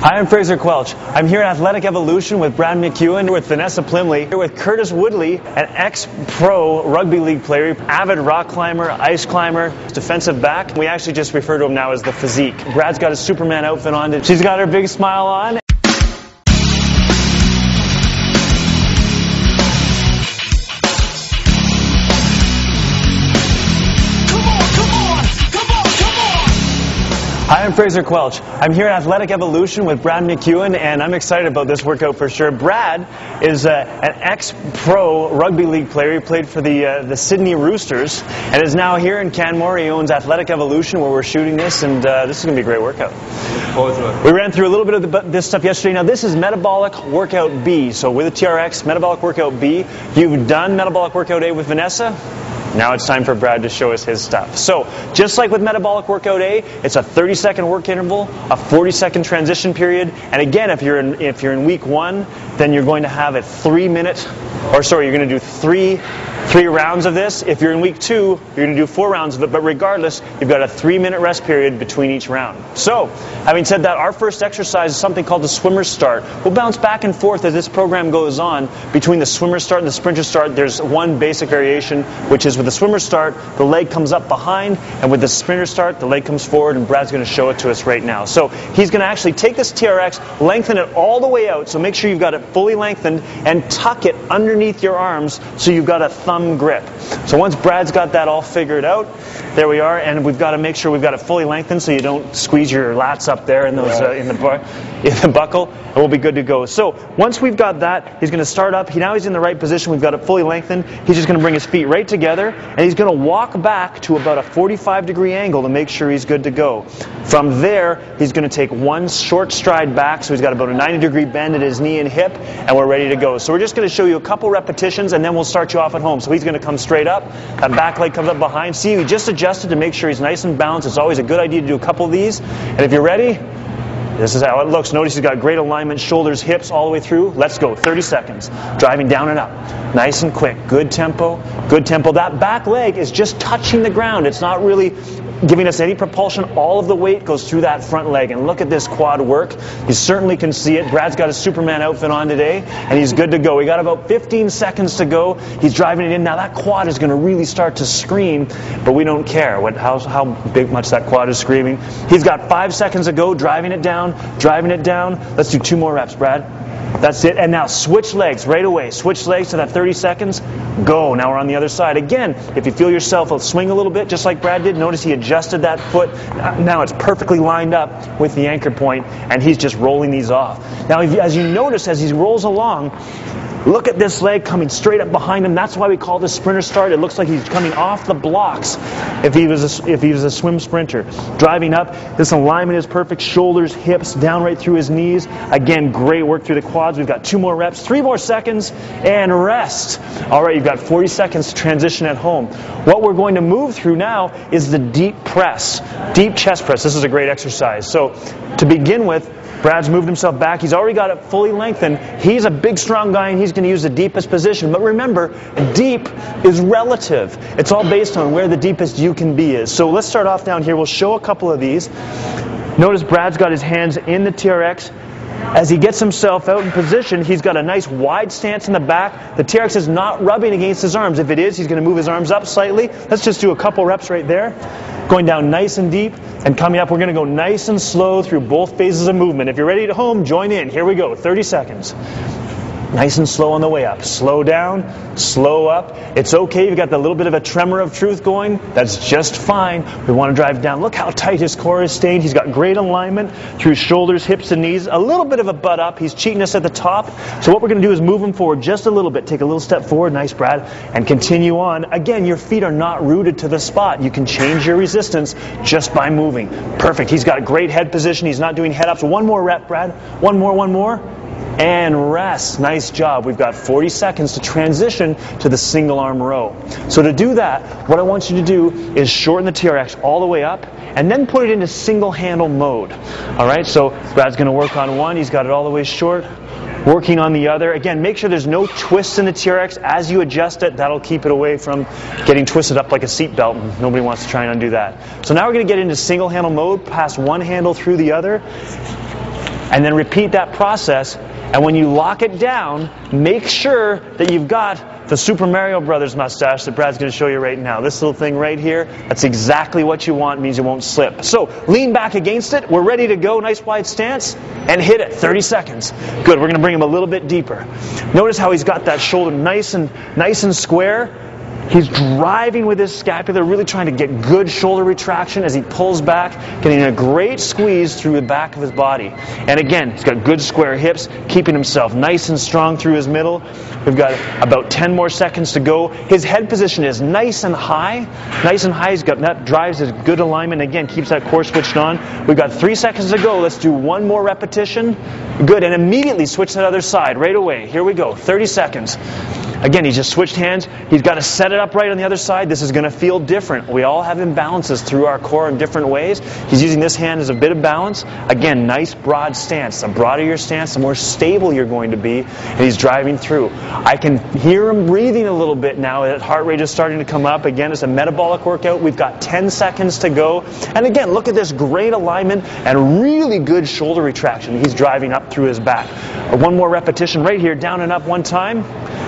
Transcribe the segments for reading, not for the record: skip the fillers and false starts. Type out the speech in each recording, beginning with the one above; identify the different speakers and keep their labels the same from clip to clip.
Speaker 1: Hi, I'm Fraser Quelch. I'm here at Athletic Evolution with Brad McEwen, with Vanessa Plimley, here with Curtis Woodley, an ex-pro rugby league player, avid rock climber, ice climber, defensive back. We actually just refer to him now as the physique. Brad's got a Superman outfit on. She's got her big smile on. Hi, I'm Fraser Quelch. I'm here at Athletic Evolution with Brad McEwen, and I'm excited about this workout for sure. Brad is an ex-pro rugby league player. He played for the Sydney Roosters and is now here in Canmore. He owns Athletic Evolution, where we're shooting this, and this is going to be a great workout. We ran through a little bit of this stuff yesterday. Now, this is Metabolic Workout B. So with the TRX, Metabolic Workout B, you've done Metabolic Workout A with Vanessa. Now it's time for Brad to show us his stuff. So, just like with Metabolic Workout A, it's a 30-second work interval, a 40-second transition period, and again, if you're in week 1, then you're going to have a 3-minute, or sorry, you're going to do three rounds of this. If you're in week 2, you're going to do 4 rounds of it, but regardless, you've got a 3-minute rest period between each round. So, having said that, our first exercise is something called the swimmer's start. We'll bounce back and forth as this program goes on. Between the swimmer's start and the sprinter's start, there's one basic variation, which is with the swimmer's start, the leg comes up behind, and with the sprinter start, the leg comes forward, and Brad's going to show it to us right now. So, he's going to actually take this TRX, lengthen it all the way out, so make sure you've got it fully lengthened, and tuck it underneath your arms so you've got a thumb grip. So once Brad's got that all figured out, there we are, and we've got to make sure we've got it fully lengthened so you don't squeeze your lats up there in those in the buckle, and we'll be good to go. So once we've got that, he's going to start up. Now he's in the right position. We've got it fully lengthened. He's just going to bring his feet right together, and he's going to walk back to about a 45-degree angle to make sure he's good to go. From there, he's going to take one short stride back, so he's got about a 90-degree bend at his knee and hip, and we're ready to go. So we're just going to show you a couple repetitions, and then we'll start you off at home. So he's going to come straight up. That back leg comes up behind. See, we just adjusted to make sure he's nice and balanced. It's always a good idea to do a couple of these. And if you're ready, this is how it looks. Notice he's got great alignment, shoulders, hips, all the way through. Let's go. 30 seconds. Driving down and up. Nice and quick. Good tempo. Good tempo. That back leg is just touching the ground. It's not really giving us any propulsion. All of the weight goes through that front leg. And look at this quad work. You certainly can see it. Brad's got a Superman outfit on today, and he's good to go. We got about 15 seconds to go. He's driving it in. Now that quad is going to really start to scream, but we don't care how big much that quad is screaming. He's got 5 seconds to go, driving it down, driving it down. Let's do 2 more reps, Brad. That's it. And now switch legs right away. Switch legs to that 30 seconds. Go. Now we're on the other side. Again, if you feel yourself swing a little bit, just like Brad did, notice he adjusted that foot. Now it's perfectly lined up with the anchor point, and he's just rolling these off. Now, as you notice, as he rolls along, look at this leg coming straight up behind him. That's why we call this sprinter start. It looks like he's coming off the blocks if he was a swim sprinter. Driving up, this alignment is perfect. Shoulders, hips, down right through his knees. Again, great work through the quads. We've got 2 more reps, 3 more seconds, and rest. All right, you've got 40 seconds to transition at home. What we're going to move through now is the deep press, deep chest press. This is a great exercise. So to begin with, Brad's moved himself back. He's already got it fully lengthened. He's a big, strong guy, and he's going to use the deepest position. But remember, deep is relative. It's all based on where the deepest you can be is. So let's start off down here. We'll show a couple of these. Notice Brad's got his hands in the TRX. As he gets himself out in position, he's got a nice wide stance in the back. The TRX is not rubbing against his arms. If it is, he's going to move his arms up slightly. Let's just do a couple reps right there. Going down nice and deep, and coming up, we're going to go nice and slow through both phases of movement. If you're ready to home, join in. Here we go, 30 seconds. Nice and slow on the way up. Slow down, slow up. It's okay. You've got the little bit of a tremor of truth going. That's just fine. We want to drive down. Look how tight his core is staying. He's got great alignment through shoulders, hips, and knees. A little bit of a butt up. He's cheating us at the top. So what we're going to do is move him forward just a little bit. Take a little step forward. Nice, Brad. And continue on. Again, your feet are not rooted to the spot. You can change your resistance just by moving. Perfect. He's got great head position. He's not doing head ups. 1 more rep, Brad. One more. And rest. Nice job. We've got 40 seconds to transition to the single arm row. So to do that, what I want you to do is shorten the TRX all the way up and then put it into single handle mode. All right, so Brad's going to work on one. He's got it all the way short. Working on the other. Again, make sure there's no twists in the TRX. As you adjust it, that'll keep it away from getting twisted up like a seat belt. Nobody wants to try and undo that. So now we're going to get into single handle mode, pass one handle through the other. and then repeat that process. And when you lock it down, make sure that you've got the Super Mario Brothers mustache that Brad's going to show you right now. This little thing right here, that's exactly what you want. It means you won't slip. So lean back against it. We're ready to go. Nice wide stance. And hit it. 30 seconds. Good. We're going to bring him a little bit deeper. Notice how he's got that shoulder nice and square. He's driving with his scapula, really trying to get good shoulder retraction as he pulls back, getting a great squeeze through the back of his body. And again, he's got good square hips, keeping himself nice and strong through his middle. We've got about 10 more seconds to go. His head position is nice and high. Nice and high. He's got that, drives his good alignment. Again, keeps that core switched on. We've got 3 seconds to go. Let's do one more repetition. Good. And immediately switch to the other side right away. Here we go. 30 seconds. Again, he's just switched hands. He's got to set it up right on the other side. This is going to feel different. We all have imbalances through our core in different ways. He's using this hand as a bit of balance. Again, nice broad stance. The broader your stance, the more stable you're going to be. And he's driving through. I can hear him breathing a little bit now. That heart rate is starting to come up. Again, it's a metabolic workout. We've got 10 seconds to go. And again, look at this great alignment and really good shoulder retraction. He's driving up through his back. One more repetition right here. Down and up one time.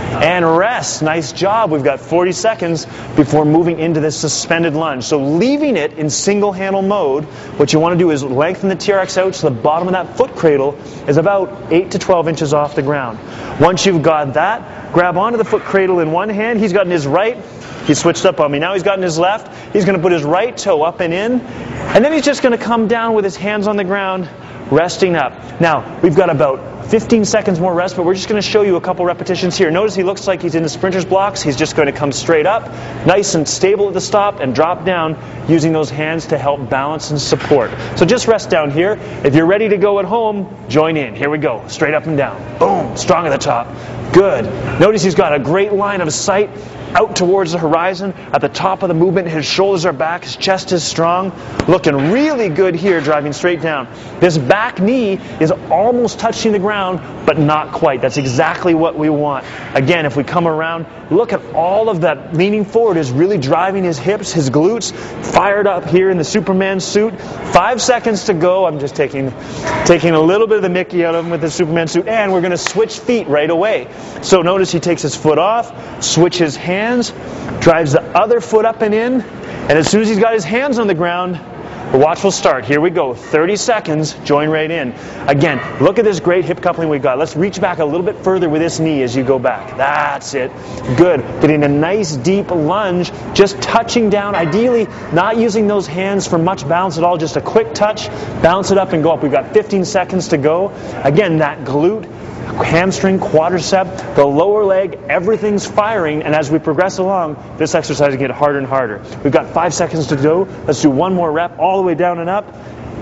Speaker 1: And rest. Nice job. We've got 40 seconds before moving into this suspended lunge. So leaving it in single handle mode, what you want to do is lengthen the TRX out so the bottom of that foot cradle is about 8 to 12 inches off the ground. Once you've got that, grab onto the foot cradle in one hand. He's got in his right. He switched up on me. Now he's got in his left. He's going to put his right toe up and in. And then he's just going to come down with his hands on the ground, resting up. Now, we've got about 15 seconds more rest, but we're just going to show you a couple repetitions here. Notice he looks like he's in the sprinter's blocks. He's just going to come straight up, nice and stable at the stop, and drop down using those hands to help balance and support. So just rest down here. If you're ready to go at home, join in. Here we go. Straight up and down. Boom. Strong at the top. Good. Notice he's got a great line of sight out towards the horizon. At the top of the movement, his shoulders are back, his chest is strong. Looking really good here, driving straight down. This back knee is almost touching the ground, but not quite. That's exactly what we want. Again, if we come around, look at all of that leaning forward is really driving his hips, his glutes, fired up here in the Superman suit. 5 seconds to go. I'm just taking a little bit of the Mickey out of him with the Superman suit, and we're going to switch feet right away. So notice he takes his foot off, switches hands, drives the other foot up and in, and as soon as he's got his hands on the ground, the watch will start. Here we go. 30 seconds. Join right in. Again, look at this great hip coupling we've got. Let's reach back a little bit further with this knee as you go back. That's it. Good. Getting a nice deep lunge, just touching down. Ideally, not using those hands for much balance at all. Just a quick touch, bounce it up and go up. We've got 15 seconds to go. Again, that glute, hamstring, quadricep, the lower leg, everything's firing, and as we progress along, this exercise will get harder and harder. We've got 5 seconds to go. Let's do one more rep all the way down and up,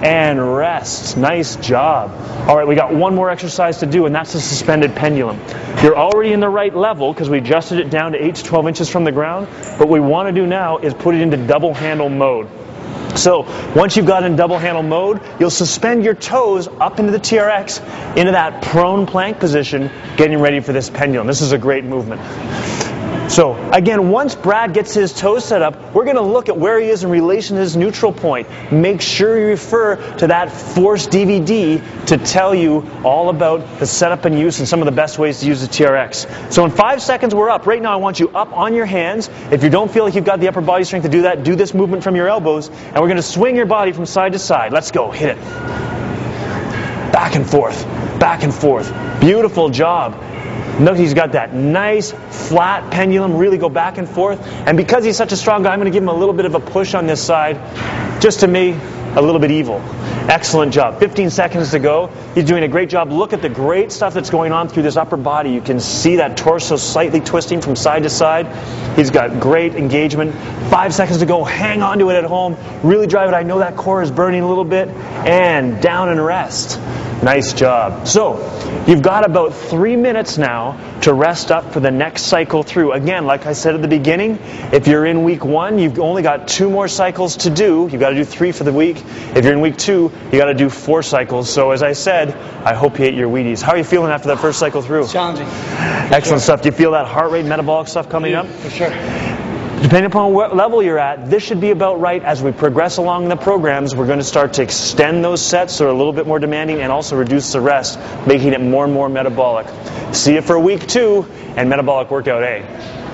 Speaker 1: and rest. Nice job. All right, we got one more exercise to do, and that's the suspended pendulum. You're already in the right level because we adjusted it down to 8 to 12 inches from the ground. What we want to do now is put it into double handle mode. So once you've got in double handle mode, you'll suspend your toes up into the TRX, into that prone plank position, getting ready for this pendulum. This is a great movement. So again, once Brad gets his toes set up, we're going to look at where he is in relation to his neutral point. Make sure you refer to that Force DVD to tell you all about the setup and use and some of the best ways to use the TRX. So in 5 seconds, we're up. Right now, I want you up on your hands. If you don't feel like you've got the upper body strength to do that, do this movement from your elbows, and we're going to swing your body from side to side. Let's go. Hit it. Back and forth. Back and forth. Beautiful job. Note he's got that nice flat pendulum, really go back and forth. And because he's such a strong guy, I'm going to give him a little bit of a push on this side, just to me, a little bit evil. Excellent job. 15 seconds to go. He's doing a great job. Look at the great stuff that's going on through this upper body. You can see that torso slightly twisting from side to side. He's got great engagement. 5 seconds to go. Hang on to it at home. Really drive it. I know that core is burning a little bit. And down and rest. Nice job. So, you've got about 3 minutes now to rest up for the next cycle through. Again, like I said at the beginning, if you're in week 1, you've only got 2 more cycles to do. You've got to do 3 for the week. If you're in week 2, you got to do 4 cycles. So as I said, I hope you ate your Wheaties. How are you feeling after that first cycle through?
Speaker 2: Challenging.
Speaker 1: Excellent stuff. Do you feel that heart rate, metabolic stuff coming up?
Speaker 2: For sure.
Speaker 1: Depending upon what level you're at, this should be about right. As we progress along the programs, we're going to start to extend those sets so they're a little bit more demanding and also reduce the rest, making it more and more metabolic. See you for week 2 and Metabolic Workout A.